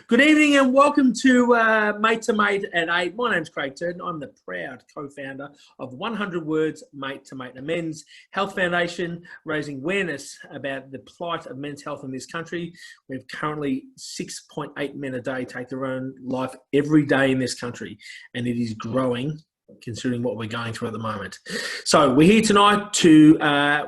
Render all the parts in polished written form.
Good evening and welcome to Mate to Mate at 8. My name's Craig Turton. I'm the proud co-founder of 100 Words Mate to Mate, a men's health foundation raising awareness about the plight of men's health in this country. We have currently 6.8 men a day take their own life every day in this country, and it is growing considering what we're going through at the moment. So we're here tonight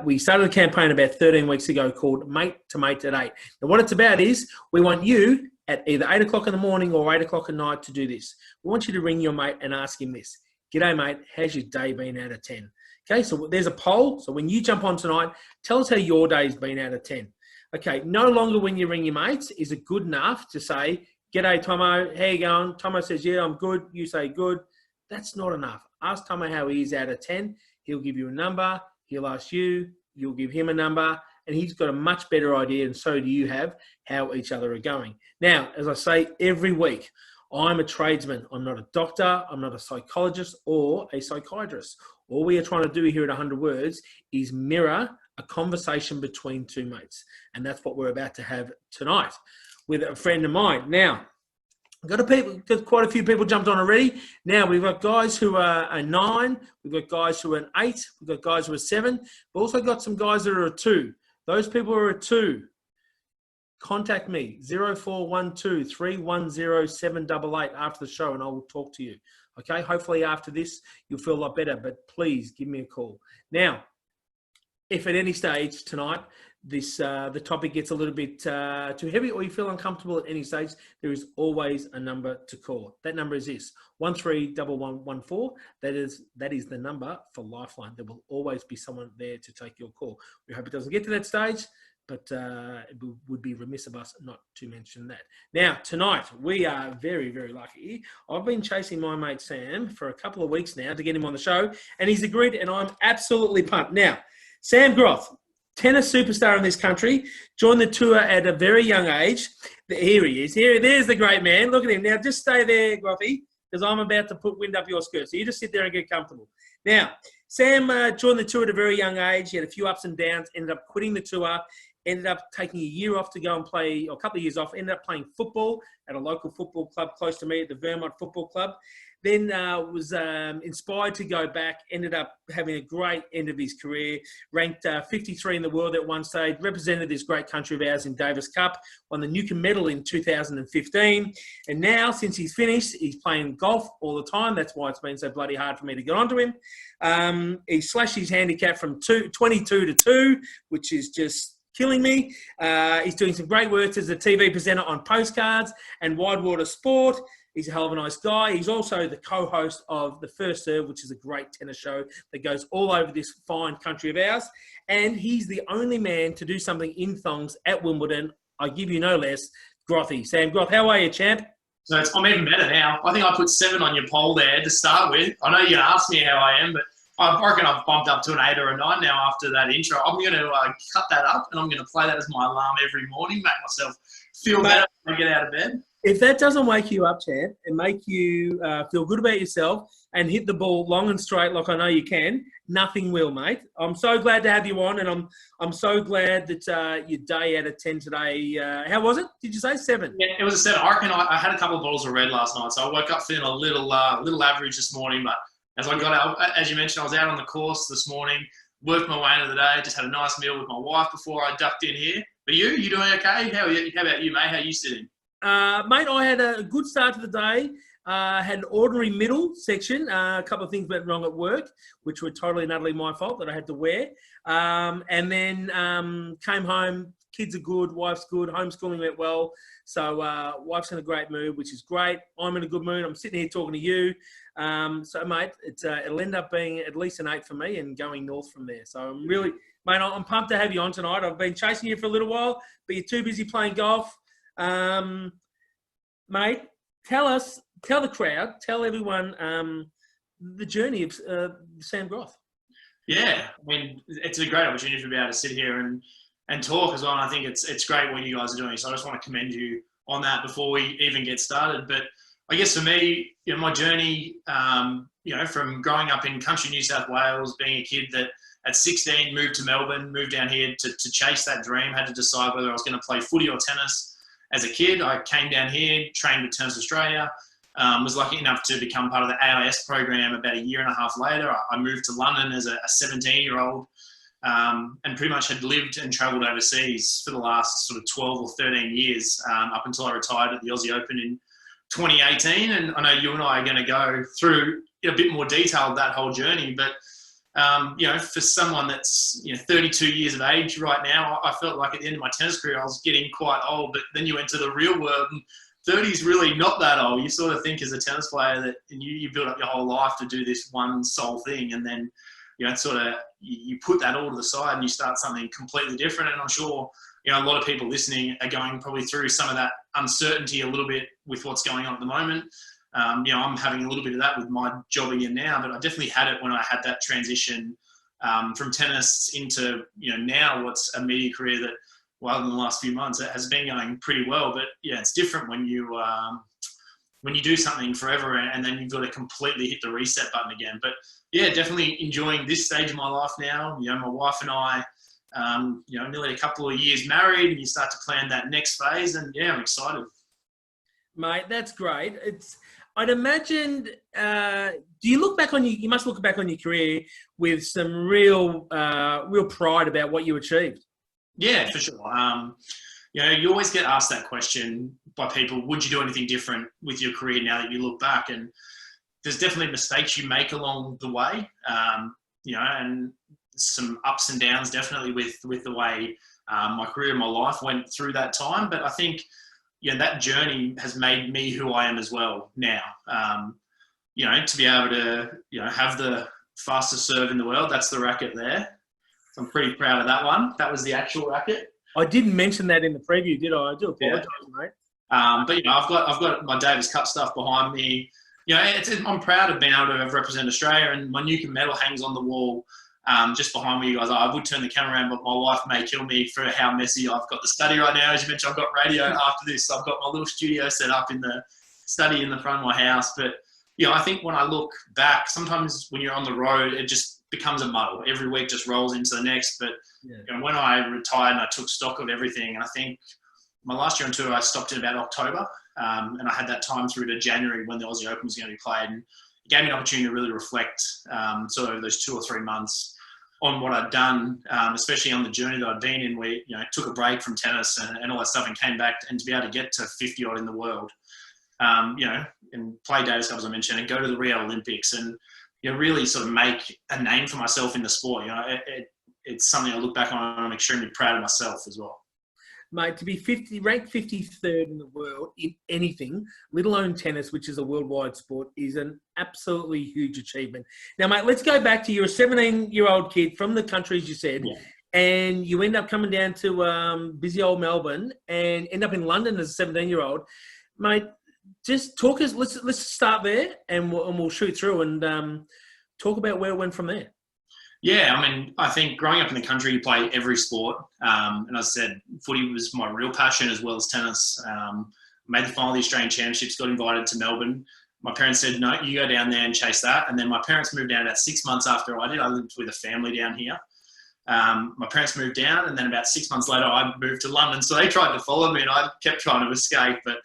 we started a campaign about 13 weeks ago called Mate to Mate at 8. Now what it's about is we want you at either 8 o'clock in the morning or 8 o'clock at night to do this. We want you to ring your mate and ask him this. G'day mate, how's your day been out of 10? Okay, so there's a poll. So when you jump on tonight, tell us how your day's been out of 10. Okay, no longer when you ring your mates is it good enough to say, G'day Tomo, how you going? Tomo says, yeah, I'm good. You say good. That's not enough. Ask Tomo how he is out of 10. He'll give you a number. He'll ask you. You'll give him a number. And he's got a much better idea, and so do you have, how each other are going. Now, as I say every week, I'm a tradesman. I'm not a doctor. I'm not a psychologist or a psychiatrist. All we are trying to do here at 100 Words is mirror a conversation between two mates. And that's what we're about to have tonight with a friend of mine. Now, got quite a few people jumped on already. Now we've got guys who are a 9, we've got guys who are an 8, we've got guys who are 7. We've also got some guys that are a 2. Those people who are a 2, contact me 0412 310 788 after the show, and I will talk to you. Okay, hopefully after this you'll feel a lot better, but please give me a call. Now, if at any stage tonight the topic gets a little bit too heavy or you feel uncomfortable at any stage, there is always a number to call. That number is this, 131114. That is the number for Lifeline. There will always be someone there to take your call. We hope it doesn't get to that stage, but it would be remiss of us not to mention that. Now, tonight, we are very, very lucky. I've been chasing my mate Sam for a couple of weeks now to get him on the show, and he's agreed, and I'm absolutely pumped. Now, Sam Groth, tennis superstar in this country, joined the tour at a very young age. Here he is. There's the great man. Look at him. Now, just stay there, Grothy, because I'm about to put wind up your skirt. So you just sit there and get comfortable. Now, Sam joined the tour at a very young age. He had a few ups and downs, ended up quitting the tour, ended up taking a year off to go and play, or a couple of years off, ended up playing football at a local football club close to me at the Vermont Football Club. Then was inspired to go back, ended up having a great end of his career, ranked 53 in the world at one stage, represented this great country of ours in Davis Cup, won the Newcomb Medal in 2015. And now, since he's finished, he's playing golf all the time. That's why it's been so bloody hard for me to get onto him. He slashed his handicap from 22 to 2, which is just killing me. He's doing some great work as a TV presenter on Postcards and Wide Water Sport. He's a hell of a nice guy. He's also the co-host of The First Serve, which is a great tennis show that goes all over this fine country of ours. And he's the only man to do something in thongs at Wimbledon. I give you no less, Grothy. Sam Groth, how are you, champ? So I'm even better now. I think I put 7 on your poll there to start with. I know you asked me how I am, but I reckon I've bumped up to an 8 or a 9 now after that intro. I'm going to cut that up, and I'm going to play that as my alarm every morning, make myself feel better when I get out of bed. If that doesn't wake you up, champ, and make you feel good about yourself and hit the ball long and straight like I know you can, nothing will, mate. I'm so glad to have you on, and I'm so glad that your day out of 10 today. How was it? Did you say 7? Yeah, it was a 7. I reckon I had a couple of bottles of red last night, so I woke up feeling a little average this morning. But as I got out, as you mentioned, I was out on the course this morning, worked my way into the day, just had a nice meal with my wife before I ducked in here. But you doing okay? How about you, mate? How are you sitting? Mate, I had a good start to the day. Had an ordinary middle section. A couple of things went wrong at work, which were totally and utterly my fault that I had to wear. And then came home. Kids are good. Wife's good. Homeschooling went well. So wife's in a great mood, which is great. I'm in a good mood. I'm sitting here talking to you. So, mate, it'll end up being at least an 8 for me and going north from there. So I'm really, mate, I'm pumped to have you on tonight. I've been chasing you for a little while, but you're too busy playing golf. Mate, tell the crowd, tell everyone the journey of Sam Groth. Yeah, I mean, it's a great opportunity to be able to sit here and talk as well. And I think it's great what you guys are doing. So I just want to commend you on that before we even get started. But I guess for me, my journey, from growing up in country New South Wales, being a kid that at 16 moved to Melbourne, moved down here to chase that dream, had to decide whether I was going to play footy or tennis. as a kid. I came down here, trained with Turts Australia, was lucky enough to become part of the AIS program about a year and a half later. I moved to London as a 17-year-old, and pretty much had lived and travelled overseas for the last sort of 12 or 13 years, up until I retired at the Aussie Open in 2018. And I know you and I are going to go through a bit more detail of that whole journey, but for someone that's 32 years of age right now, I felt like at the end of my tennis career I was getting quite old. But then you enter the real world, and 30 is really not that old. You sort of think as a tennis player that you build up your whole life to do this one sole thing, and then you put that all to the side and you start something completely different. And I'm sure a lot of people listening are going probably through some of that uncertainty a little bit with what's going on at the moment. I'm having a little bit of that with my job again now, but I definitely had it when I had that transition from tennis into now what's a media career that, well, in the last few months, it has been going pretty well. But it's different when you do something forever and then you've got to completely hit the reset button again. But definitely enjoying this stage of my life now. My wife and I, nearly a couple of years married, and you start to plan that next phase. And I'm excited. Mate, that's great. I'd imagine, do you look back on you must look back on your career with some real pride about what you achieved? Yeah, for sure. You always get asked that question by people, would you do anything different with your career now that you look back? And there's definitely mistakes you make along the way, and some ups and downs definitely with the way my career and my life went through that time. But I think, that journey has made me who I am as well now. To be able to, have the fastest serve in the world, that's the racket there. So I'm pretty proud of that one. That was the actual racket. I didn't mention that in the preview, did I? I do apologise, mate. But I've got my Davis Cup stuff behind me. I'm proud of being able to have represent Australia, and my Newcomb medal hangs on the wall just behind me. You guys, I would turn the camera around, but my wife may kill me for how messy I've got the study right now. As you mentioned, I've got radio after this. So I've got my little studio set up in the study in the front of my house. But I think when I look back, sometimes when you're on the road, it just becomes a muddle. Every week just rolls into the next. But when I retired and I took stock of everything, and I think my last year on tour, I stopped in about October, and I had that time through to January when the Aussie Open was going to be played. And it gave me an opportunity to really reflect sort of those 2 or 3 months on what I'd done, especially on the journey that I'd been in, where took a break from tennis and all that stuff and came back, and to be able to get to 50 odd in the world, and play Davis Cup, as I mentioned, and go to the Rio Olympics and really sort of make a name for myself in the sport. It's something I look back on and I'm extremely proud of myself as well. Mate, to be ranked 53rd in the world in anything, let alone tennis, which is a worldwide sport, is an absolutely huge achievement. Now, mate, let's go back to you're a 17-year-old kid from the country, as you said, and you end up coming down to busy old Melbourne and end up in London as a 17-year-old. Mate, just talk us. Let's start there, and we'll shoot through and talk about where it went from there. Yeah, I mean, I think growing up in the country, you play every sport. And as I said, footy was my real passion as well as tennis. Made the final of the Australian Championships, got invited to Melbourne. My parents said, no, you go down there and chase that. And then my parents moved down about 6 months after I did. I lived with a family down here. My parents moved down, and then about 6 months later, I moved to London. So they tried to follow me, and I kept trying to escape. But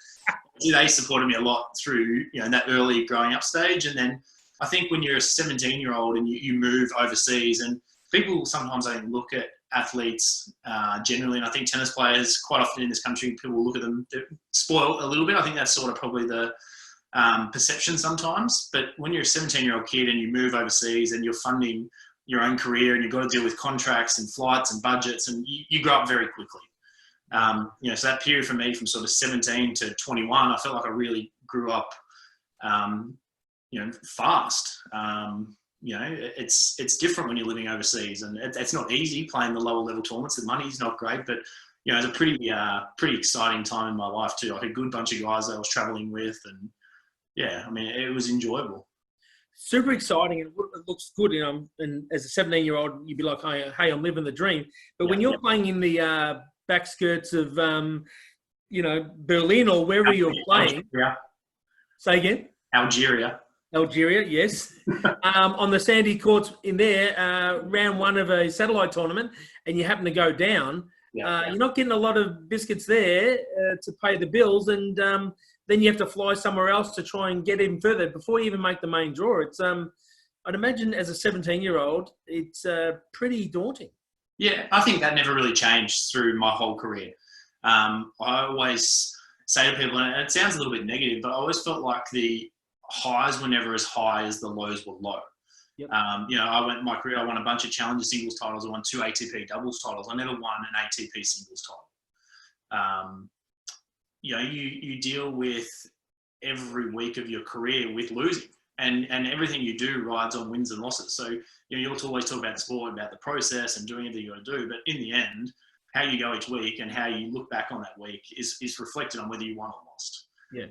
they supported me a lot through that early growing up stage. And then I think when you're a 17-year-old and you move overseas, and people sometimes don't look at athletes generally, and I think tennis players quite often in this country, people look at them spoiled a little bit. I think that's sort of probably the perception sometimes. But when you're a 17-year-old kid and you move overseas and you're funding your own career and you've got to deal with contracts and flights and budgets, and you grow up very quickly. So that period for me from sort of 17 to 21, I felt like I really grew up fast. It's different when you're living overseas, and it's not easy playing the lower level tournaments. The money's not great, but it's a pretty exciting time in my life too. Like a good bunch of guys that I was traveling with, and it was enjoyable. Super exciting, and it looks good. And as a 17-year-old, you'd be like, "Hey, I'm living the dream." But when you're playing in the back skirts of, Berlin or wherever you're playing, say again. Algeria, yes. On the sandy courts in there, round one of a satellite tournament, and you happen to go down. You're not getting a lot of biscuits there to pay the bills, and then you have to fly somewhere else to try and get even further before you even make the main draw. It's I'd imagine as a 17-year-old, it's pretty daunting. Yeah, I think that never really changed through my whole career. I always say to people, and it sounds a little bit negative, but I always felt like the highs were never as high as the lows were low. Yep. My career, I won a bunch of Challenger singles titles. I won 2 ATP doubles titles. I never won an ATP singles title. You deal with every week of your career with losing, and everything you do rides on wins and losses. So you always talk about the sport, about the process, and doing everything you got to do. But in the end, how you go each week and how you look back on that week is reflected on whether you won or lost. Yeah.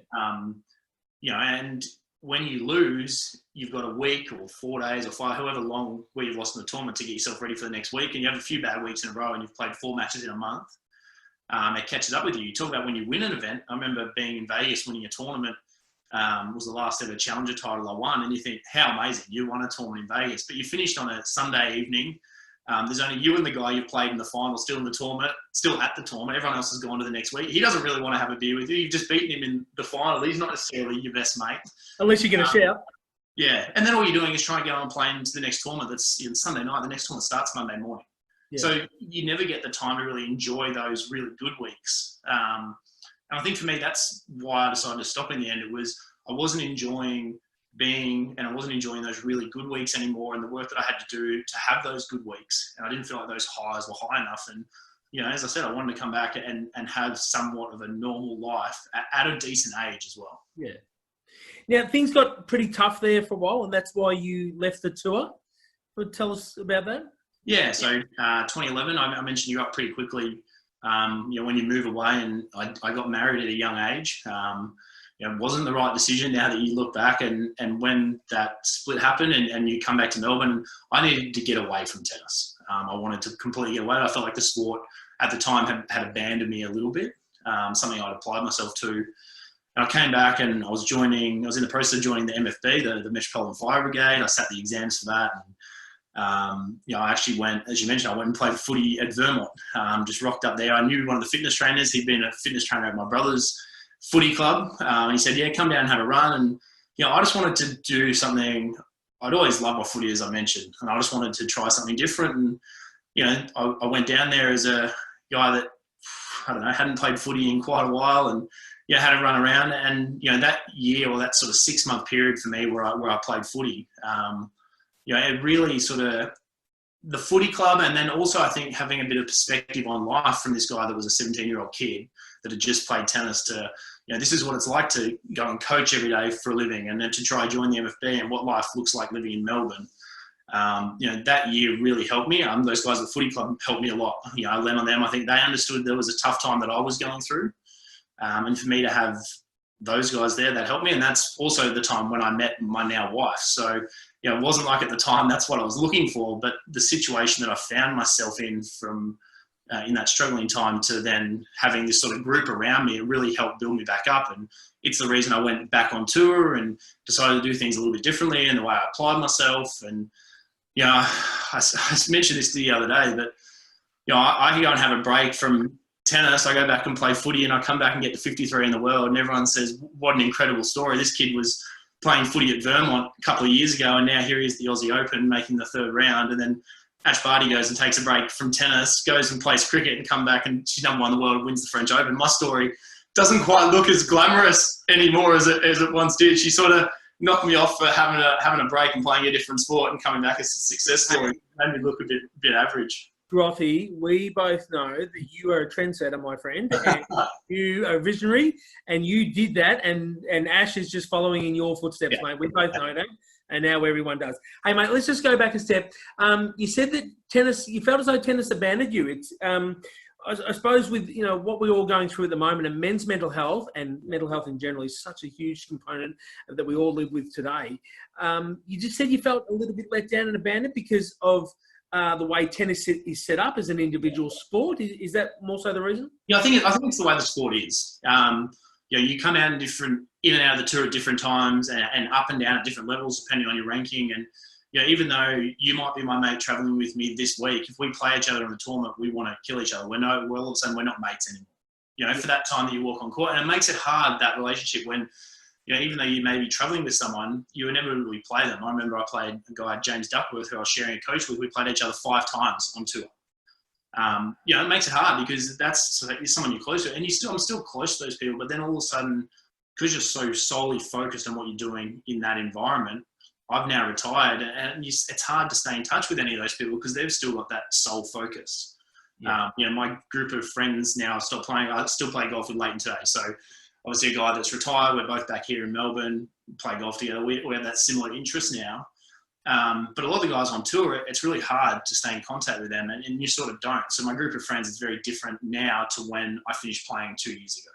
And when you lose, you've got a week or 4 days or 5, however long where you've lost in the tournament to get yourself ready for the next week. And you have a few bad weeks in a row and you've played 4 matches in a month. It catches up with you. You talk about when you win an event. I remember being in Vegas, winning a tournament. Was the last ever Challenger title I won. And you think, how amazing, you won a tournament in Vegas. But you finished on a Sunday evening. There's only you and the guy you played in the final still in the tournament, still at the tournament. Everyone else has gone to the next week. He doesn't really want to have a beer with you. You've just beaten him in the final. He's not necessarily your best mate. Unless you're going to shout. Yeah. And then all you're doing is trying to go and play into the next tournament that's Sunday night. The next tournament starts Monday morning. Yeah. So you never get the time to really enjoy those really good weeks. And I think for me, that's why I decided to stop in the end. It was I wasn't enjoying I wasn't enjoying those really good weeks anymore, and the work that I had to do to have those good weeks. And I didn't feel like those highs were high enough. And, as I said, I wanted to come back and have somewhat of a normal life at a decent age as well. Yeah. Now, things got pretty tough there for a while, and that's why you left the tour. Tell us about that. Yeah, so 2011, I mentioned you up pretty quickly. When you move away, and I got married at a young age. It wasn't the right decision now that you look back, and when that split happened and you come back to Melbourne, I needed to get away from tennis. I wanted to completely get away. I felt like the sport at the time had abandoned me a little bit, something I'd applied myself to. And I came back and I was in the process of joining the MFB, the Metropolitan Fire Brigade. I sat the exams for that. And, I actually went, as you mentioned, I went and played footy at Vermont, just rocked up there. I knew one of the fitness trainers. He'd been a fitness trainer at my brother's footy club. He said, yeah, come down and have a run. And, I just wanted to do something. I'd always loved my footy, as I mentioned, and I just wanted to try something different. And, I went down there as a guy that, hadn't played footy in quite a while, and, had a run around. And, that year, or that sort of 6-month period for me where I played footy, it really sort of, the footy club, and then also I think having a bit of perspective on life from this guy that was a 17-year-old kid that had just played tennis to, this is what it's like to go and coach every day for a living, and then to try join the MFB and what life looks like living in Melbourne. That year really helped me. Those guys at the footy club helped me a lot. I leaned on them. I think they understood there was a tough time that I was going through. And for me to have those guys there, that helped me. And that's also the time when I met my now wife. So, it wasn't like at the time that's what I was looking for, but the situation that I found myself in from in that struggling time to then having this sort of group around me, it really helped build me back up. And it's the reason I went back on tour and decided to do things a little bit differently in the way I applied myself. And, I mentioned this the other day, but, I go and have a break from tennis. I go back and play footy, and I come back and get to 53 in the world, and everyone says, what an incredible story. This kid was playing footy at Vermont a couple of years ago, and now here he is at the Aussie Open making the 3rd round. And then Ash Barty goes and takes a break from tennis, goes and plays cricket, and come back and she's number 1 in the world and wins the French Open. My story doesn't quite look as glamorous anymore as it once did. She sort of knocked me off for having a break and playing a different sport, and coming back as a success story. It made me look a bit average. Grothy, we both know that you are a trendsetter, my friend, and you are a visionary, and you did that, and Ash is just following in your footsteps, mate. We both know that, and now everyone does. Hey, mate, let's just go back a step. You said that you felt as though tennis abandoned you. It's, I suppose with, what we're all going through at the moment, and men's mental health and mental health in general is such a huge component that we all live with today. You just said you felt a little bit let down and abandoned because of the way tennis is set up as an individual sport. Is that more so the reason? Yeah, I think it's the way the sport is. You come out in and out of the tour at different times, and up and down at different levels depending on your ranking. And even though you might be my mate traveling with me this week, if we play each other in the tournament, we want to kill each other. We're all of a sudden we're not mates anymore. For that time that you walk on court, and it makes it hard, that relationship, when even though you may be traveling with someone, you inevitably play them. I remember I played a guy, James Duckworth, who I was sharing a coach with. We played each other 5 times on tour. It makes it hard because that's someone you're close to, and I'm still close to those people. But then all of a sudden, because you're so solely focused on what you're doing in that environment, I've now retired, and it's hard to stay in touch with any of those people because they've still got that sole focus. Yeah. My group of friends now stopped playing. I still play golf with Leighton today, so. Obviously, a guy that's retired. We're both back here in Melbourne, play golf together. We have that similar interest now. But a lot of the guys on tour, it's really hard to stay in contact with them, and you sort of don't. So my group of friends is very different now to when I finished playing 2 years ago.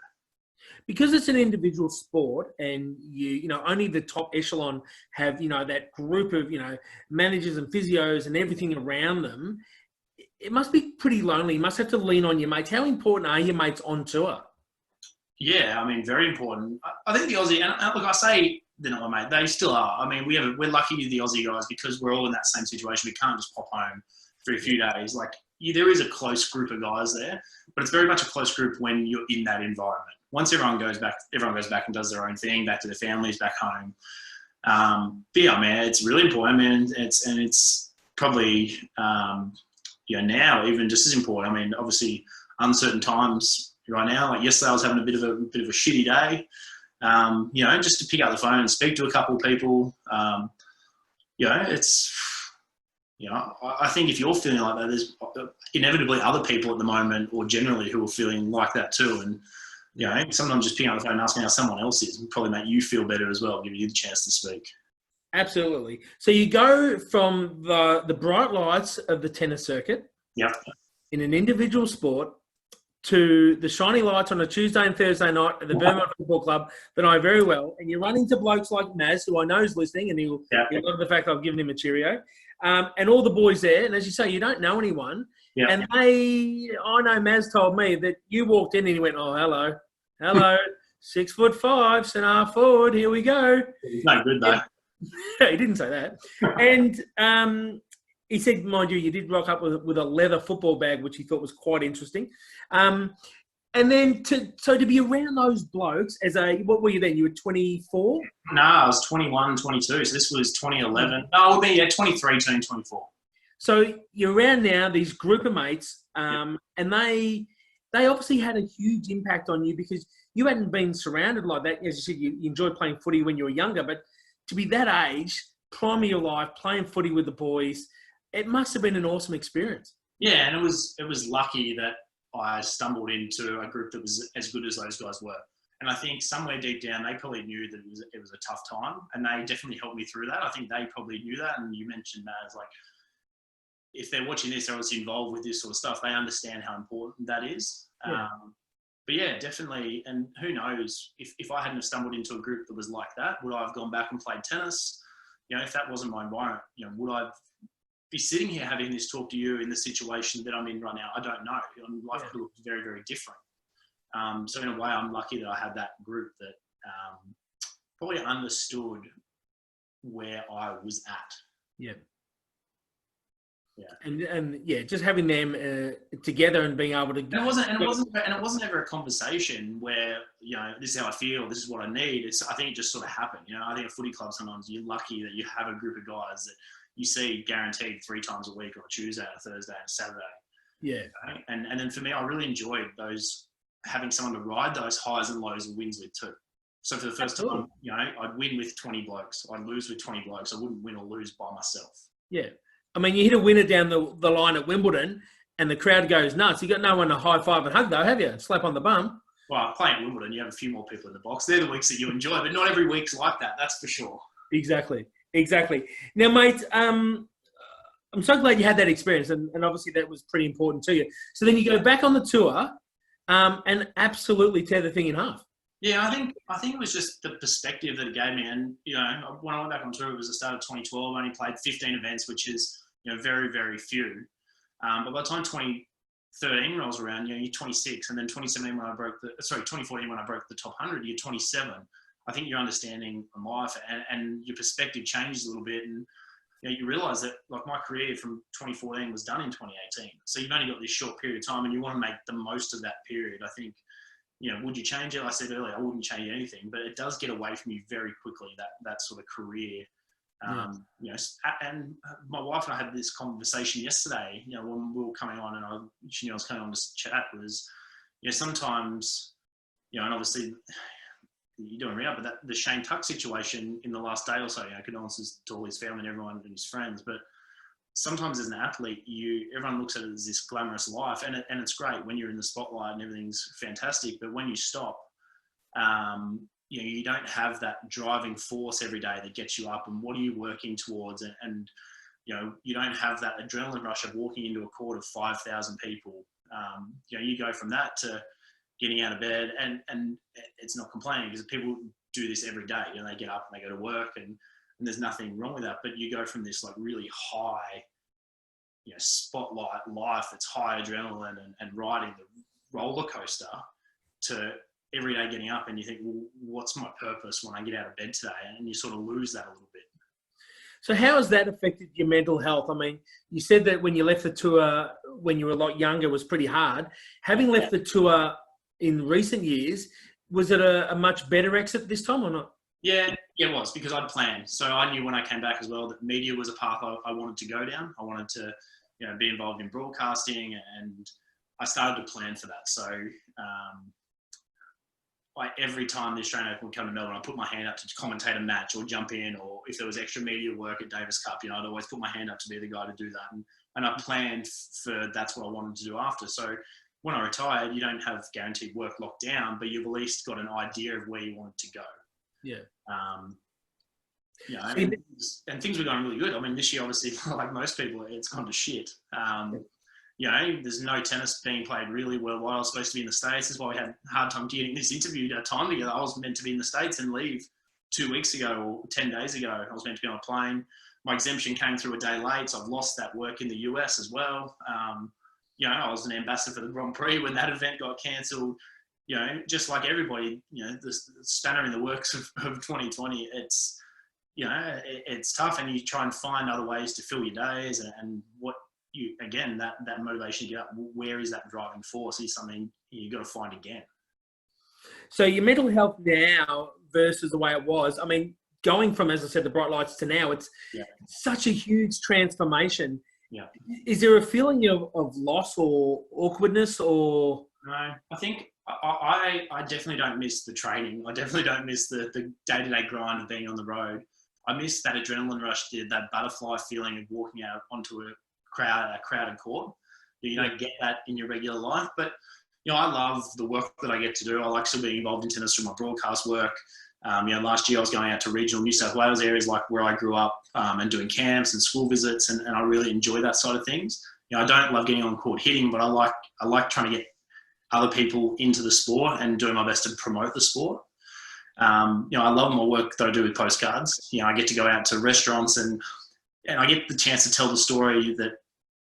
Because it's an individual sport, and only the top echelon have that group of managers and physios and everything around them. It must be pretty lonely. You must have to lean on your mates. How important are your mates on tour? Yeah, I mean, very important. I think the Aussie, and look, I say they're not my mate, they still are. I mean, we're lucky with the Aussie guys because we're all in that same situation. We can't just pop home for a few days. There is a close group of guys there, but it's very much a close group when you're in that environment. Once everyone goes back and does their own thing, back to their families, back home. But yeah, man, it's really important. I mean, it's probably now even just as important. I mean, obviously, uncertain times. Right now, like yesterday, I was having a bit of a shitty day. Just to pick up the phone and speak to a couple of people. I think if you're feeling like that, there's inevitably other people at the moment, or generally, who are feeling like that too. And sometimes just picking up the phone and asking how someone else is will probably make you feel better as well, give you the chance to speak. Absolutely. So you go from the bright lights of the tennis circuit, in an individual sport, to the shiny lights on a Tuesday and Thursday night at the Vermont Football Club that I know very well. And you run into blokes like Maz, who I know is listening, and he'll love the fact I've given him a cheerio. And all the boys there. And as you say, you don't know anyone. Yeah. And I know Maz told me that you walked in and he went, "Oh, hello. 6'5", centre forward. Here we go." He's no good, though. He didn't say that. And he said, mind you did rock up with a leather football bag, which he thought was quite interesting. And then to be around those blokes what were you then? You were 24? No, I was 21, 22. So this was 2011. No, it would be 23, turning 24. So you're around now, these group of mates, and they obviously had a huge impact on you because you hadn't been surrounded like that. As you said, you enjoyed playing footy when you were younger, but to be that age, prime of your life, playing footy with the boys, it must have been an awesome experience. Yeah, and it was lucky that I stumbled into a group that was as good as those guys were. And I think somewhere deep down, they probably knew that it was a tough time, and they definitely helped me through that. I think they probably knew that, and you mentioned that as if they're watching this, they're obviously involved with this sort of stuff. They understand how important that is. Yeah. But yeah, definitely. And who knows, if I hadn't have stumbled into a group that was like that, would I have gone back and played tennis? If that wasn't my environment, would I be sitting here having this talk to you in the situation that I'm in right now? I don't know. Life could look very, very different. So in a way, I'm lucky that I had that group that probably understood where I was at. Yeah. Yeah. And just having them together and being able to. And it wasn't ever a conversation where this is how I feel, this is what I need. I think it just sort of happened. I think a footy club, sometimes you're lucky that you have a group of guys that you see guaranteed 3 times a week, or a Tuesday, a Thursday, and a Saturday. Yeah. And then for me, I really enjoyed having someone to ride those highs and lows and wins with too. So for the first time, I'd win with 20 blokes. I'd lose with 20 blokes. I wouldn't win or lose by myself. Yeah. I mean, you hit a winner down the line at Wimbledon and the crowd goes nuts. You got no one to high five and hug though, have you? Slap on the bum. Well, playing at Wimbledon, you have a few more people in the box. They're the weeks that you enjoy, but not every week's like that. That's for sure. Exactly. Now, mate, I'm so glad you had that experience, and obviously that was pretty important to you. So then you go back on the tour and absolutely tear the thing in half. Yeah, I think it was just the perspective that it gave me. And, when I went back on tour, it was the start of 2012. I only played 15 events, which is, very, very few. But by the time 2013 rolls around, you're 26. And then 2014 when I broke the top 100, you're 27. I think your understanding of life and your perspective changes a little bit. And you realise that like my career from 2014 was done in 2018. So you've only got this short period of time, and you want to make the most of that period. I think, would you change it? I said earlier, I wouldn't change anything, but it does get away from you very quickly, that sort of career. And my wife and I had this conversation yesterday, when we were coming on, and she knew I was coming on to chat, was, sometimes, and obviously you're doing around, but the Shane Tuck situation in the last day or so, condolences to all his family and everyone and his friends, but sometimes as an athlete, everyone looks at it as this glamorous life, and it's great when you're in the spotlight and everything's fantastic, but when you stop, you don't have that driving force every day that gets you up, and what are you working towards, and you don't have that adrenaline rush of walking into a court of 5,000 people. You go from that to getting out of bed, and it's not complaining, because people do this every day. They get up and they go to work, and there's nothing wrong with that. But you go from this like really high, spotlight life that's high adrenaline and riding the roller coaster, to every day getting up and you think, well, what's my purpose when I get out of bed today? And you sort of lose that a little bit. So how has that affected your mental health? I mean, you said that when you left the tour when you were a lot younger was pretty hard. Having left the tour in recent years, was it a much better exit this time or not? Yeah, it was, because I'd planned. So I knew when I came back as well that media was a path I wanted to go down. I wanted to, be involved in broadcasting, and I started to plan for that. So every time the Australian Open would come to Melbourne, I'd put my hand up to commentate a match or jump in, or if there was extra media work at Davis Cup, I'd always put my hand up to be the guy to do that. And I planned for that's what I wanted to do after. So when I retired, you don't have guaranteed work locked down, but you've at least got an idea of where you wanted to go. Yeah. And things were going really good. I mean, this year, obviously, like most people, it's gone to shit. There's no tennis being played really worldwide. I was supposed to be in the States. That's why we had a hard time getting this interview time together. I was meant to be in the States and leave 2 weeks ago or 10 days ago. I was meant to be on a plane. My exemption came through a day late, so I've lost that work in the US as well. I was an ambassador for the Grand Prix when that event got cancelled. Just like everybody, the spanner in the works of 2020, it's tough, and you try and find other ways to fill your days, and what that motivation to get up, where is that driving force, is something you've got to find again. So your mental health now versus the way it was, I mean, going from, as I said, the bright lights to now, it's such a huge transformation. Yeah. Is there a feeling of loss or awkwardness or? No, I think I definitely don't miss the training. I definitely don't miss the day-to-day grind of being on the road. I miss that adrenaline rush, that butterfly feeling of walking out onto a crowded court. You don't get that in your regular life, but I love the work that I get to do. I like still being involved in tennis through my broadcast work. Last year I was going out to regional New South Wales areas like where I grew up, and doing camps and school visits, and I really enjoy that side of things. I don't love getting on court hitting, but I like trying to get other people into the sport and doing my best to promote the sport. I love my work that I do with postcards. I get to go out to restaurants and I get the chance to tell the story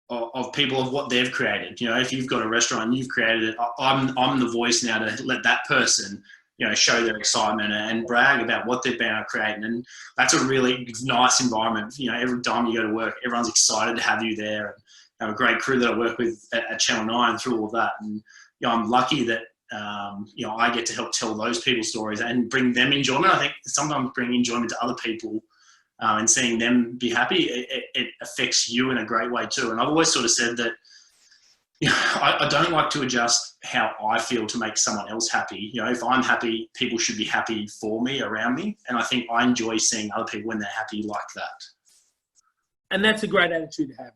of people, of what they've created. If you've got a restaurant and you've created it, I'm the voice now to let that person, show their excitement and brag about what they've been able to create. And that's a really nice environment. Every time you go to work, everyone's excited to have you there. And I have a great crew that I work with at Channel 9 through all that. And I'm lucky that I get to help tell those people's stories and bring them enjoyment. I think sometimes bringing enjoyment to other people, and seeing them be happy, it affects you in a great way too. And I've always sort of said that I don't like to adjust how I feel to make someone else happy. If I'm happy, people should be happy for me, around me. And I think I enjoy seeing other people when they're happy like that. And that's a great attitude to have.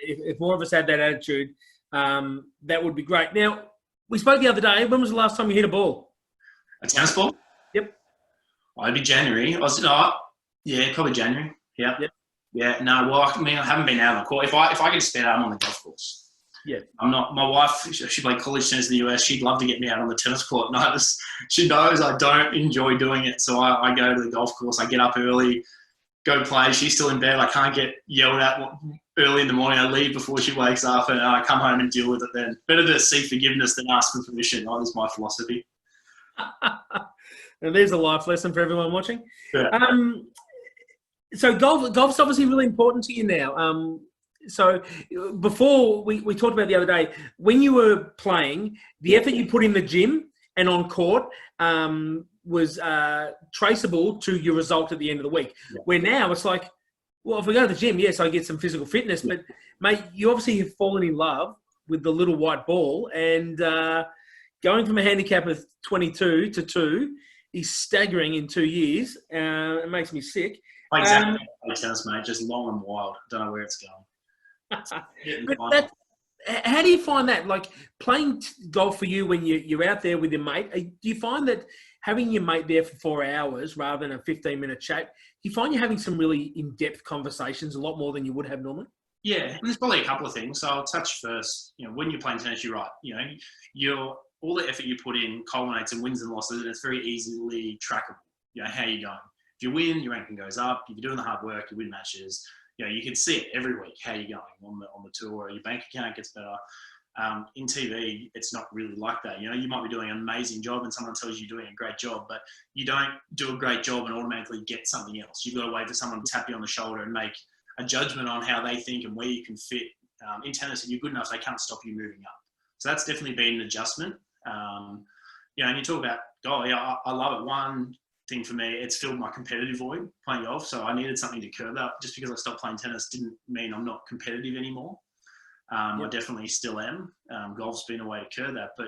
If more of us had that attitude, that would be great. Now, we spoke the other day. When was the last time you hit a ball? A tennis ball? Yep. It'd be January. Probably January. Yeah. Yep. Yeah. No, well, I haven't been out on the court. If I get spent out, I'm on the golf course. Yeah. I'm not. My wife, she played college tennis in the US. She'd love to get me out on the tennis court. No, she knows I don't enjoy doing it. So I go to the golf course. I get up early, go play. She's still in bed. I can't get yelled at early in the morning. I leave before she wakes up, and I come home and deal with it then. Better to seek forgiveness than ask for permission. That is my philosophy. And there's a life lesson for everyone watching. Yeah. So golf's obviously really important to you now. So before we talked about the other day, when you were playing, the effort you put in the gym and on court was traceable to your result at the end of the week. Yeah. Where now it's like, well, if we go to the gym, yes, I get some physical fitness, but mate, you obviously have fallen in love with the little white ball, and going from a handicap of 22 to 2 is staggering in 2 years. It makes me sick. Exactly. Tennis, mate, just long and wild. Don't know where it's going. But how do you find that? Like playing golf for you when you're out there with your mate, do you find that having your mate there for 4 hours rather than a 15-minute chat, do you find you're having some really in-depth conversations a lot more than you would have normally? Yeah, and there's probably a couple of things. So I'll touch first. When you're playing tennis, you're right. All the effort you put in culminates in wins and losses, and it's very easily trackable. How you're going. If you win, your ranking goes up. If you're doing the hard work, you win matches. You can see it every week how you're going on the tour. Your bank account gets better. In TV, it's not really like that. You might be doing an amazing job, and someone tells you you're doing a great job, but you don't do a great job and automatically get something else. You've got to wait for someone to tap you on the shoulder and make a judgment on how they think and where you can fit. In tennis, if you're good enough, they can't stop you moving up. So that's definitely been an adjustment. And you talk about golf. I love it. One thing for me, it's filled my competitive void playing golf. So I needed something to curb that. Just because I stopped playing tennis didn't mean I'm not competitive anymore. I definitely still am. Golf's been a way to curb that. But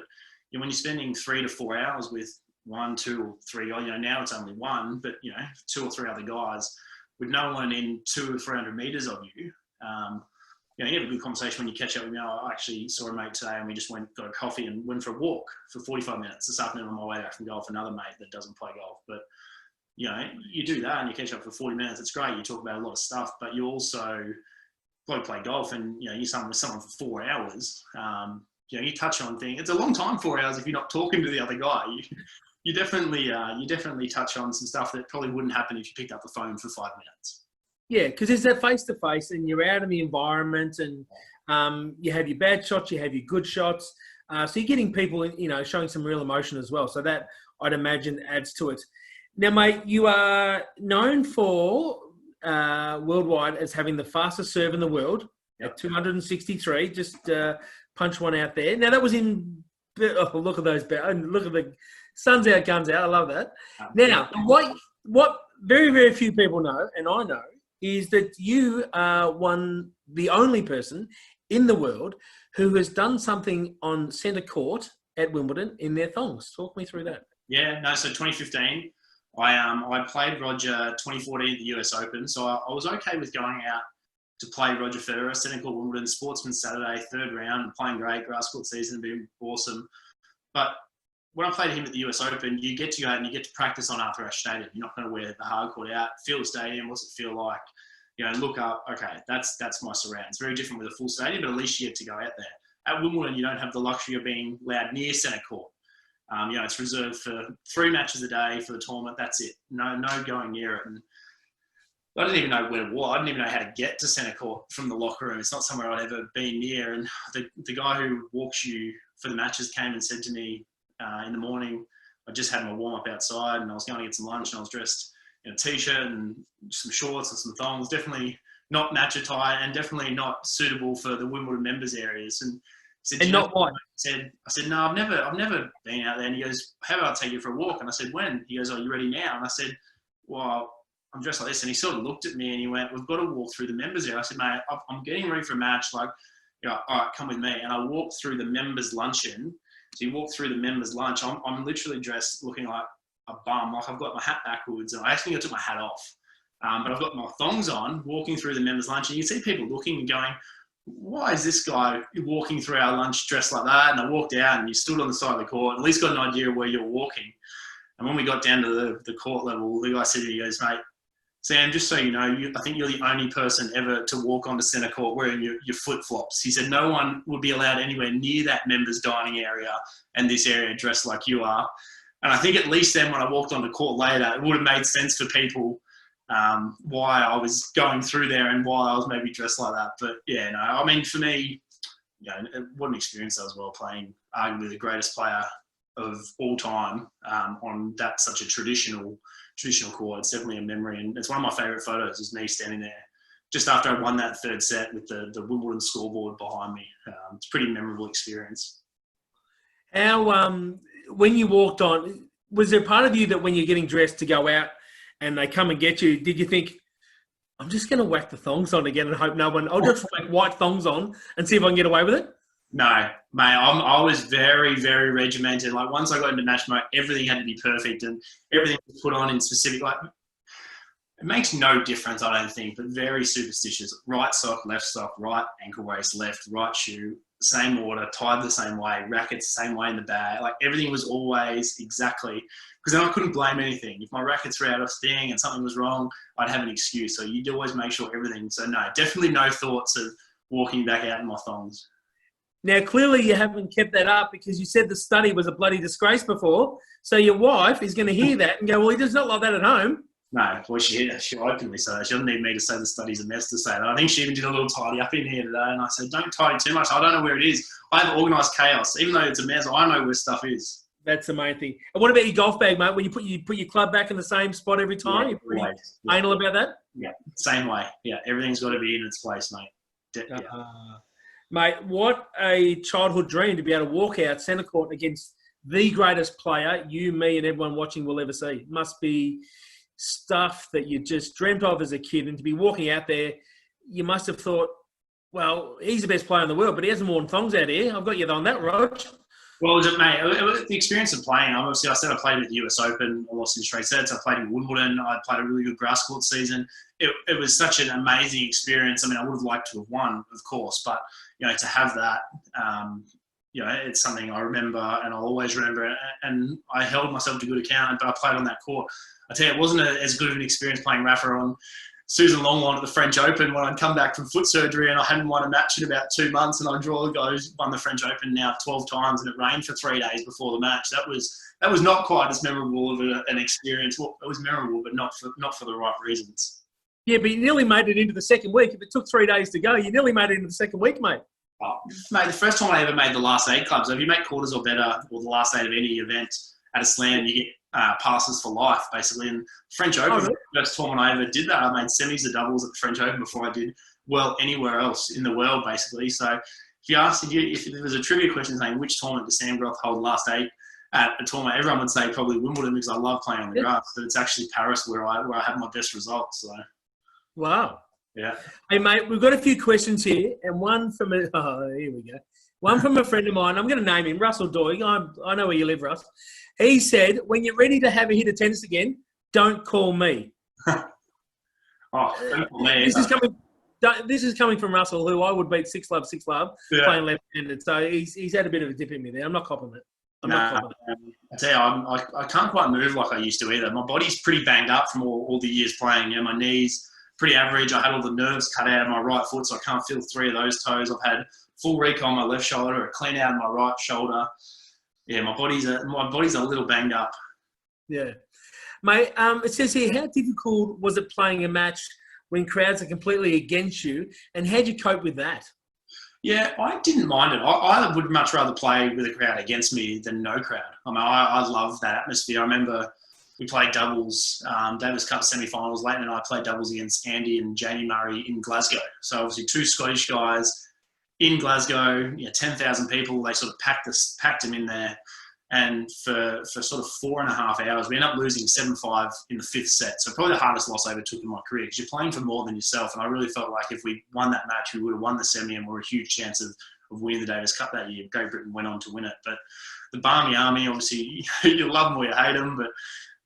when you're spending 3 to 4 hours with 1, 2, or 3 guys, now it's only one, but 2 or 3 other guys with no one in 200 or 300 meters of you. You have a good conversation when you catch up with me. I actually saw a mate today and we just got a coffee and went for a walk for 45 minutes this afternoon on my way back from golf. Another mate that doesn't play golf, but you do that and you catch up for 40 minutes. It's great. You talk about a lot of stuff, but you also play golf and you're with someone for 4 hours. You touch on things. It's a long time, 4 hours, if you're not talking to the other guy. You definitely touch on some stuff that probably wouldn't happen if you picked up the phone for 5 minutes. Yeah, because it's that face-to-face and you're out in the environment and you have your bad shots, you have your good shots. So you're getting people, showing some real emotion as well. So that, I'd imagine, adds to it. Now, mate, you are known for worldwide as having the fastest serve in the world at 263. Just punch one out there. Now, that was in... Oh, look at those... Look at the... Sun's out, guns out. I love that. Now, what very, very few people know, and I know, is that you are the only person in the world who has done something on centre court at Wimbledon in their thongs. Talk me through that. So 2015, I played Roger 2014 at the US Open, so I was okay with going out to play Roger Federer, centre court Wimbledon, Sportsman Saturday, 3rd round, playing great, grass court season, been awesome. But when I played him at the US Open, you get to go out and you get to practice on Arthur Ashe Stadium. You're not going to wear the hard court out, feel the stadium, what's it feel like? Look up, okay, that's my surround. It's very different with a full stadium, but at least you get to go out there. At Wimbledon, you don't have the luxury of being allowed near centre court. It's reserved for 3 matches a day for the tournament. That's it. No going near it. And I didn't even know where it was. I didn't even know how to get to centre court from the locker room. It's not somewhere I'd ever been near. And the guy who walks you for the matches came and said to me in the morning, I just had my warm-up outside and I was going to get some lunch and I was dressed in a T-shirt and some shorts and some thongs. Definitely not match attire and definitely not suitable for the Wimbledon members areas. And said, and not white. I said, no, I've never been out there. And he goes, how about I take you for a walk? And I said, when? He goes, are you ready now? And I said, well, I'm dressed like this. And he sort of looked at me and he went, we've got to walk through the members area. I said, mate, I'm getting ready for a match. All right, come with me. And I walked through the members luncheon. So you walk through the members lunch. I'm literally dressed looking like a bum. Like I've got my hat backwards and I actually took my hat off. But I've got my thongs on, walking through the members lunch. And you can see people looking and going, why is this guy walking through our lunch dressed like that? And I walked out and you stood on the side of the court, at least got an idea of where you're walking. And when we got down to the court level, the guy said to me, he goes, mate, Sam, just so you know, I think you're the only person ever to walk onto centre court wearing your flip-flops. He said no one would be allowed anywhere near that members' dining area and this area dressed like you are. And I think at least then when I walked onto court later, it would have made sense for people why I was going through there and why I was maybe dressed like that. But yeah, no, I mean, for me, what an experience that was well playing arguably the greatest player of all time on that such a traditional court. It's definitely a memory, and it's one of my favourite photos. Is me standing there just after I won that third set with the Wimbledon scoreboard behind me. It's a pretty memorable experience. How when you walked on, was there part of you that when you're getting dressed to go out and they come and get you, did you think, I'm just going to whack the thongs on again and hope no one, I'll just whack white thongs on and see if I can get away with it? No, mate, I was very, very regimented. Like, once I got into match mode, everything had to be perfect and everything was put on in specific. Like, it makes no difference, I don't think, but very superstitious. Right sock, right ankle brace, left, right shoe, same order, tied the same way, rackets the same way in the bag. Like, everything was always exactly, because then I couldn't blame anything. If my rackets were out of thing and something was wrong, I'd have an excuse. So you'd always make sure everything. So no, definitely no thoughts of walking back out in my thongs. Now, clearly you haven't kept that up because you said the study was a bloody disgrace before. So your wife is going to hear that and go, well, he does not like that at home. No, well, she openly said that. She doesn't need me to say the study's a mess to say that. I think she even did a little tidy up in here today, and I said, don't tidy too much. I don't know where it is. I have organised chaos. Even though it's a mess, I know where stuff is. That's the main thing. And what about your golf bag, mate? When you put your club back in the same spot every time? Yeah, You're pretty anal about that? Yeah, same way. Yeah, everything's got to be in its place, mate. Mate, what a childhood dream to be able to walk out centre court against the greatest player you, me, and everyone watching will ever see. Must be stuff that you just dreamt of as a kid, and to be walking out there, you must have thought, well, he's the best player in the world, but he hasn't worn thongs out here. I've got you on that, Rog. Well, it was the experience of playing. Obviously, I said I played at the US Open. I lost in straight sets. I played in Wimbledon. I played a really good grass court season. It was such an amazing experience. I mean, I would have liked to have won, of course, but to have that, it's something I remember and I'll always remember. And I held myself to good account, but I played on that court. I tell you, it wasn't as good of an experience playing Rafa on Susan Longline at the French Open when I'd come back from foot surgery and I hadn't won a match in about 2 months, and I draw the guys, won the French Open now 12 times, and it rained for 3 days before the match. That was not quite as memorable of an experience. Well, it was memorable, but not for the right reasons. Yeah, but you nearly made it into the second week. If it took 3 days to go, you nearly made it into the second week, mate. Oh, mate, the first time I ever made the last 8 clubs, so if you make quarters or better, or the last 8 of any event at a slam, you get passes for life, basically. And French Open was the first tournament I ever did that. I made semis or doubles at the French Open before I did well anywhere else in the world, basically. So if there was a trivia question saying which tournament does Sam Groth hold the last 8 at a tournament, everyone would say probably Wimbledon, because I love playing on the grass. But it's actually Paris where I have my best results. So. Wow. Yeah. Hey, mate, we've got a few questions here, and one from here we go. One from a friend of mine. I'm going to name him, Russell Doig. I know where you live, Russ. He said, when you're ready to have a hit of tennis again, don't call me. Don't call me. This is coming from Russell, who I would beat 6-love, playing left-handed. So he's had a bit of a dip in me there. I'm not copping it. I tell you, I can't quite move like I used to either. My body's pretty banged up from all the years playing. My knees, pretty average. I had all the nerves cut out of my right foot, so I can't feel 3 of those toes. I've had full recon on my left shoulder, a clean out of my right shoulder. Yeah, my body's a little banged up. Yeah. Mate, it says here, how difficult was it playing a match when crowds are completely against you, and how'd you cope with that? Yeah, I didn't mind it. I would much rather play with a crowd against me than no crowd. I mean, I love that atmosphere. I remember we played doubles, Davis Cup semi-finals. Leighton and I played doubles against Andy and Jamie Murray in Glasgow. So obviously 2 Scottish guys in Glasgow, 10,000 people. They sort of packed them in there. And for sort of 4.5 hours, we ended up losing 7-5 in the 5th set. So probably the hardest loss I ever took in my career, because you're playing for more than yourself. And I really felt like if we won that match, we would have won the semi and were a huge chance of winning the Davis Cup that year. Great Britain went on to win it. But the Barmy Army, obviously, you love them or you hate them. But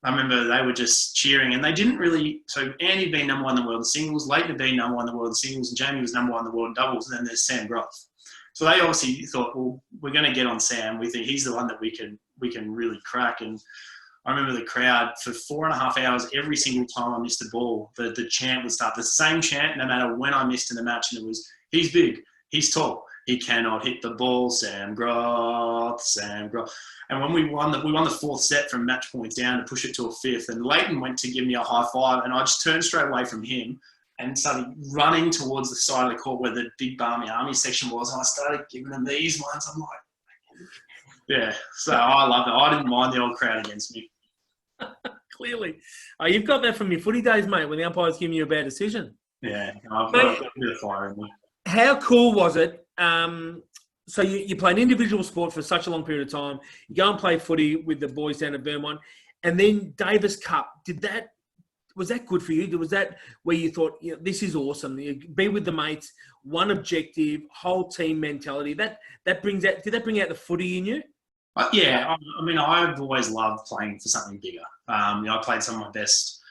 I remember they were just cheering. And they didn't really – so Andy had been number 1 in the world in singles. Leighton had been number 1 in the world in singles. And Jamie was number 1 in the world in doubles. And then there's Sam Groth. So they obviously thought, well, we're going to get on Sam. We think he's the one that we can really crack. And I remember the crowd for 4.5 hours, every single time I missed a ball, the chant would start. The same chant, no matter when I missed in the match. And it was, he's big, he's tall, he cannot hit the ball, Sam Groth, Sam Groth. And when we won the 4th set from match points down to push it to a 5th, and Leighton went to give me a high five, and I just turned straight away from him and started running towards the side of the court where the big Barmy Army section was. And I started giving them these ones. I'm like, Yeah, so I love it. I didn't mind the old crowd against me. Clearly. You've got that from your footy days, mate, when the umpire's giving you a bad decision. Yeah, I've got a bit of fire in me. How cool was it? So you play an individual sport for such a long period of time. You go and play footy with the boys down at Vermont, and then Davis Cup. Was that good for you? Was that where you thought, this is awesome? You be with the mates, one objective, whole team mentality. That brings out. Did that bring out the footy in you? Yeah, I mean, I've always loved playing for something bigger. I played some of my best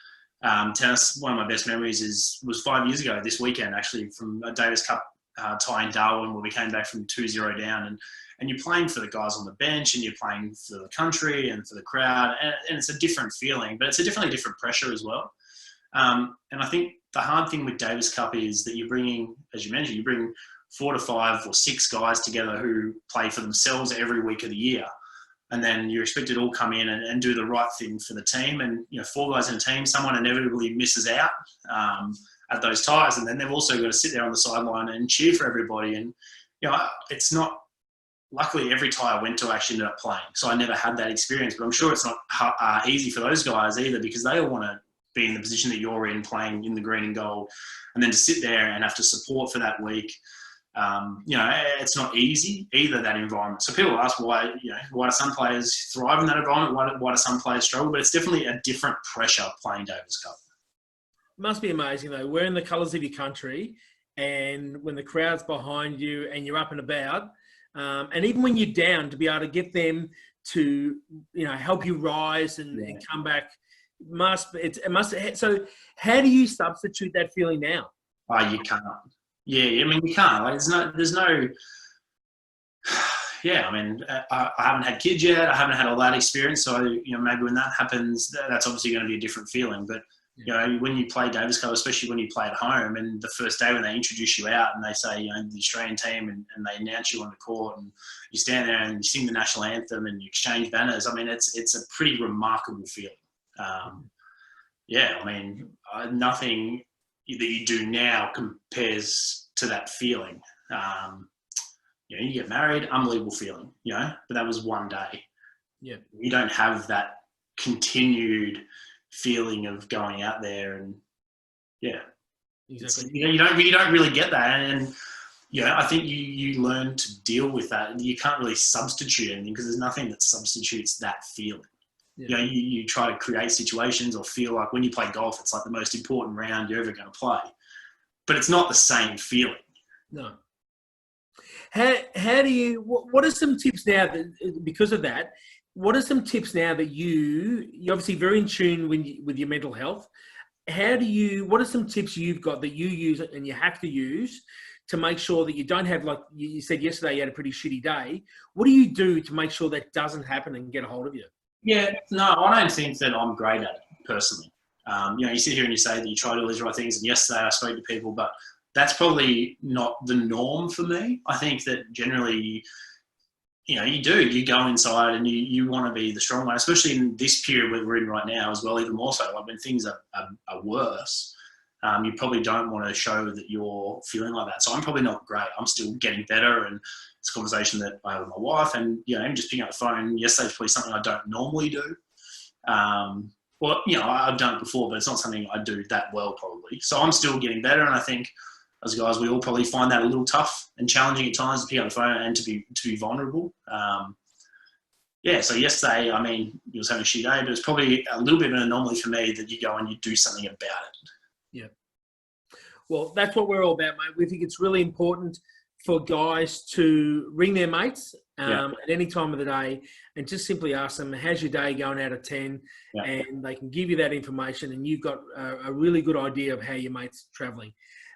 tennis. One of my best memories was 5 years ago this weekend, actually, from a Davis Cup tie in Darwin, where we came back from 2-0 down, and you're playing for the guys on the bench, and you're playing for the country and for the crowd, and it's a different feeling, but it's a definitely different pressure as well. And I think the hard thing with Davis Cup is that you're bringing, as you mentioned, you bring 4 to 5 or 6 guys together who play for themselves every week of the year. And then you're expected to all come in and do the right thing for the team. And, 4 guys in a team, someone inevitably misses out at those ties. And then they've also got to sit there on the sideline and cheer for everybody. And, it's not, luckily every tie I went to I actually ended up playing. So I never had that experience. But I'm sure it's not easy for those guys either, because they all want to be in the position that you're in, playing in the green and gold. And then to sit there and have to support for that week, it's not easy either, that environment. So people ask why do some players thrive in that environment? Why do some players struggle? But it's definitely a different pressure playing Davis Cup. It must be amazing though, wearing the colours of your country, and when the crowd's behind you and you're up and about, and even when you're down, to be able to get them to help you rise and come back. So how do you substitute that feeling now? You can't. Yeah, I mean, you can't. Like, there's no. Yeah, I mean, I haven't had kids yet. I haven't had all that experience. So, maybe when that happens, that's obviously going to be a different feeling. But, when you play Davis Cup, especially when you play at home, and the first day when they introduce you out and they say, the Australian team, and they announce you on the court, and you stand there and you sing the national anthem and you exchange banners. I mean, it's a pretty remarkable feeling. Nothing that you do now compares to that feeling. You get married, unbelievable feeling, but that was one day. Yeah. You don't have that continued feeling of going out there and exactly. You don't really get that. And I think you learn to deal with that. You can't really substitute anything, because there's nothing that substitutes that feeling. Yeah. You try to create situations, or feel like when you play golf, it's like the most important round you're ever going to play. But it's not the same feeling. No. How do you? What are some tips now that, because of that? What are some tips now that you're obviously very in tune with your mental health? What are some tips you've got that you use and you have to use to make sure that you don't have, like you said yesterday, you had a pretty shitty day? What do you do to make sure that doesn't happen and get a hold of you? Yeah, no, I don't think that I'm great at it personally. You sit here and you say that you try to do these right things. And yesterday I spoke to people, but that's probably not the norm for me. I think that generally, you go inside and you want to be the strong one, especially in this period we're in right now as well, even more so. Like when things are worse, you probably don't want to show that you're feeling like that. So I'm probably not great. I'm still getting better, and it's a conversation that I have with my wife, and even just picking up the phone yesterday is probably something I don't normally do. I've done it before, but it's not something I do that well probably. So I'm still getting better, and I think as guys, we all probably find that a little tough and challenging at times to pick up the phone and to be vulnerable. So yesterday, I mean, it was having a shit day, but it's probably a little bit of an anomaly for me that you go and you do something about it. Yeah. Well, that's what we're all about, mate. We think it's really important for guys to ring their mates at any time of the day and just simply ask them, how's your day going out of 10? Yeah. And they can give you that information, and you've got a really good idea of how your mate's travelling.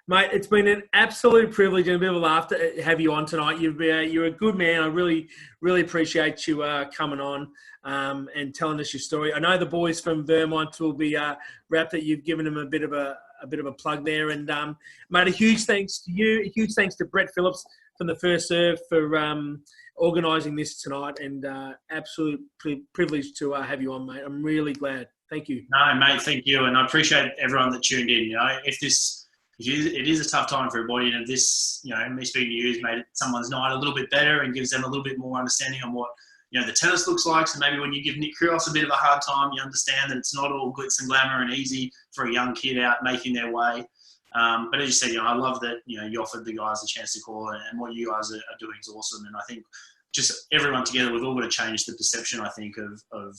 Mate, it's been an absolute privilege and a bit of a laugh to have you on tonight. You're a good man. I really, really appreciate you coming on and telling us your story. I know the boys from Vermont will be wrapped that you've given them a bit of a plug there. And mate, a huge thanks to you. A huge thanks to Brett Phillips from the First Serve for organising this tonight. And absolute privilege to have you on, mate. I'm really glad. Thank you. No, mate, thank you. And I appreciate everyone that tuned in. It is a tough time for everybody, and if this, me speaking to you has made someone's night a little bit better and gives them a little bit more understanding on what the tennis looks like. So maybe when you give Nick Kyrgios a bit of a hard time, you understand that it's not all glitz and glamour and easy for a young kid out making their way. But as you said, I love that, you offered the guys a chance to call, and what you guys are doing is awesome. And I think just everyone together, we've all got to change the perception, I think, of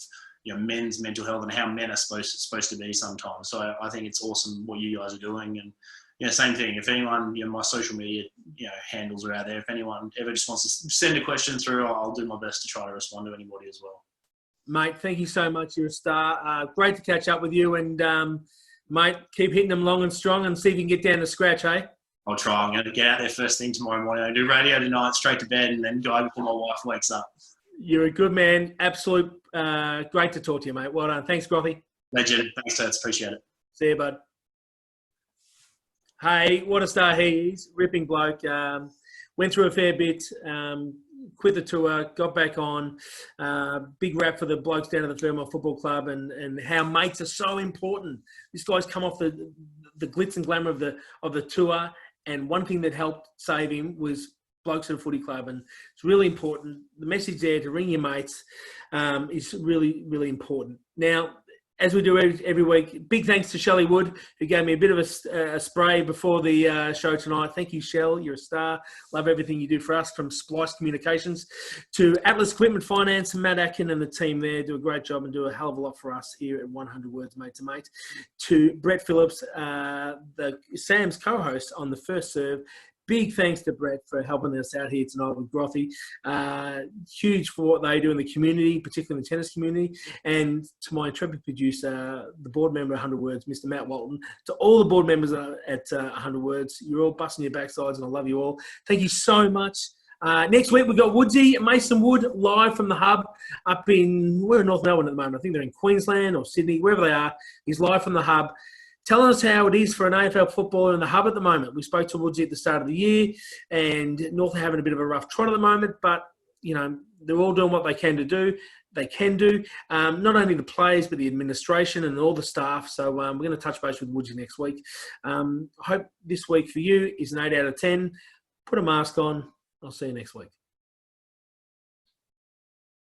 men's mental health and how men are supposed to be sometimes. So I think it's awesome what you guys are doing. And same thing. If anyone, my social media, handles are out there. If anyone ever just wants to send a question through, I'll do my best to try to respond to anybody as well. Mate, thank you so much. You're a star. Great to catch up with you. And, mate, keep hitting them long and strong and see if you can get down to scratch, hey? I'll try. I'm going to get out there first thing tomorrow morning. I do radio tonight, straight to bed, and then go before my wife wakes up. You're a good man. Absolute great to talk to you, mate. Well done. Thanks, Grothy. Legend. Thanks, Turts. Appreciate it. See you, bud. Hey, what a star he is. Ripping bloke. Went through a fair bit. Quit the tour. Got back on. Big rap for the blokes down at the Fairmont Football Club and how mates are so important. This guy's come off the glitz and glamour of the tour. And one thing that helped save him was blokes at a footy club, and it's really important. The message there to ring your mates is really, really important. Now, as we do every week, big thanks to Shelley Wood, who gave me a bit of a spray before the show tonight. Thank you, Shell. You're a star. Love everything you do for us, from Splice Communications to Atlas Equipment Finance. Matt Atkin and the team there do a great job and do a hell of a lot for us here at 100 Words Mate to Mate. To Brett Phillips, Sam's co-host on The First Serve. Big thanks to Brett for helping us out here tonight with Grothy. Huge for what they do in the community, particularly in the tennis community. And to my intrepid producer, the board member of 100 Words, Mr. Matt Walton. To all the board members at 100 Words, you're all busting your backsides, and I love you all. Thank you so much. Next week, we've got Woodsy, Mason Wood, live from the hub up in, we're in North Melbourne at the moment. I think they're in Queensland or Sydney, wherever they are. He's live from the hub, telling us how it is for an AFL footballer in the hub at the moment. We spoke to Woodsy at the start of the year, and North are having a bit of a rough trot at the moment, but, they're all doing what they can do. Not only the players, but the administration and all the staff. So we're going to touch base with Woodsy next week. Hope this week for you is an 8 out of 10. Put a mask on. I'll see you next week.